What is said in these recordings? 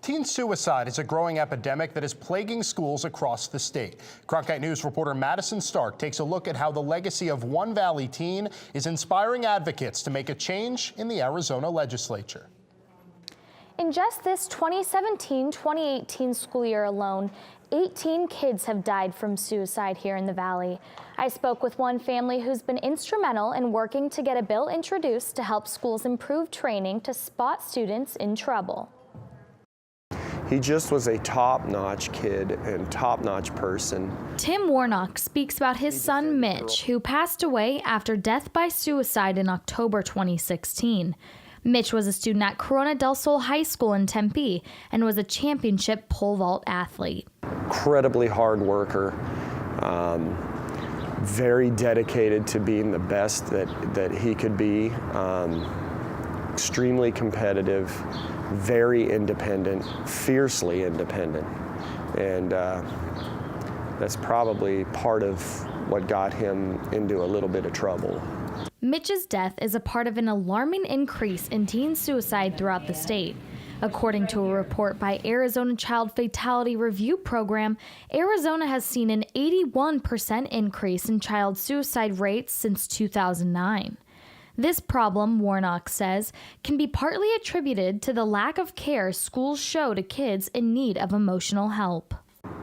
Teen suicide is a growing epidemic that is plaguing schools across the state. Cronkite News reporter Madison takes a look at how the legacy of one Valley teen is inspiring advocates to make a change in the Arizona Legislature. In just this 2017-2018 school year alone, 18 kids have died from suicide here in the Valley. I spoke with one family who's been instrumental in working to get a bill introduced to help schools improve training to spot students in trouble. He just was a top-notch kid and top-notch person. Tim Warnock speaks about his son Mitch, who passed away after death by suicide in October 2016. Mitch was a student at Corona del Sol High School in Tempe and was a championship pole vault athlete. Incredibly hard worker, very dedicated to being the best that he could be, extremely competitive, very independent, fiercely independent, and that's probably part of what got him into a little bit of trouble. Mitch's death is a part of an alarming increase in teen suicide throughout the state. According to a report by Arizona Child Fatality Review Program, Arizona has seen an 81% increase in child suicide rates since 2009. This problem, Warnock says, can be partly attributed to the lack of care schools show to kids in need of emotional help.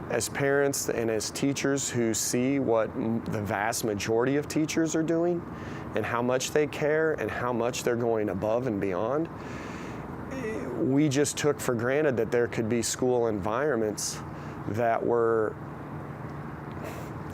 As parents and as teachers who see what the vast majority of teachers are doing and how much they care and how much they're going above and beyond, we just took for granted that there could be school environments that were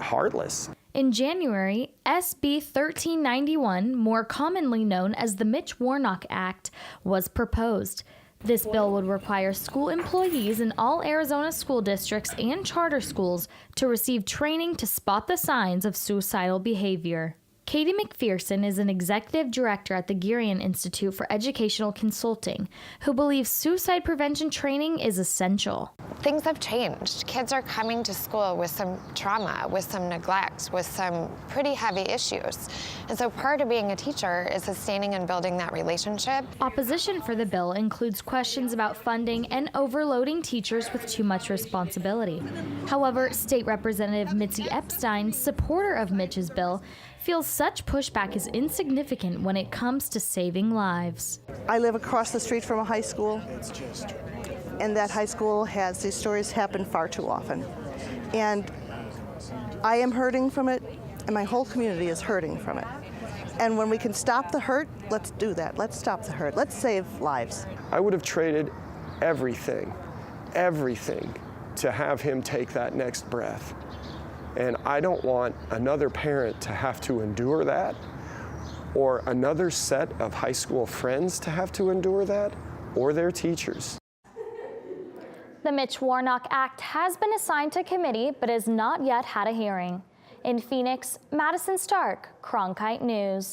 heartless. In January, SB 1391, more commonly known as the Mitch Warnock Act, was proposed. This bill would require school employees in all Arizona school districts and charter schools to receive training to spot the signs of suicidal behavior. Katie McPherson is an executive director at the Gurian Institute for Educational Consulting, who believes suicide prevention training is essential. Things have changed. Kids are coming to school with some trauma, with some neglect, with some pretty heavy issues. And so part of being a teacher is sustaining and building that relationship. Opposition for the bill includes questions about funding and overloading teachers with too much responsibility. However, State Representative Mitzi Epstein, supporter of Mitch's bill, feels such pushback is insignificant when it comes to saving lives. I live across the street from a high school, and that high school has these stories happen far too often. And I am hurting from it, and my whole community is hurting from it. And when we can stop the hurt, let's do that. Let's stop the hurt. Let's save lives. I would have traded everything to have him take that next breath. And I don't want another parent to have to endure that, or another set of high school friends to have to endure that, or their teachers. The Mitch Warnock Act has been assigned to committee, but has not yet had a hearing. In Phoenix, Madison Stark, Cronkite News.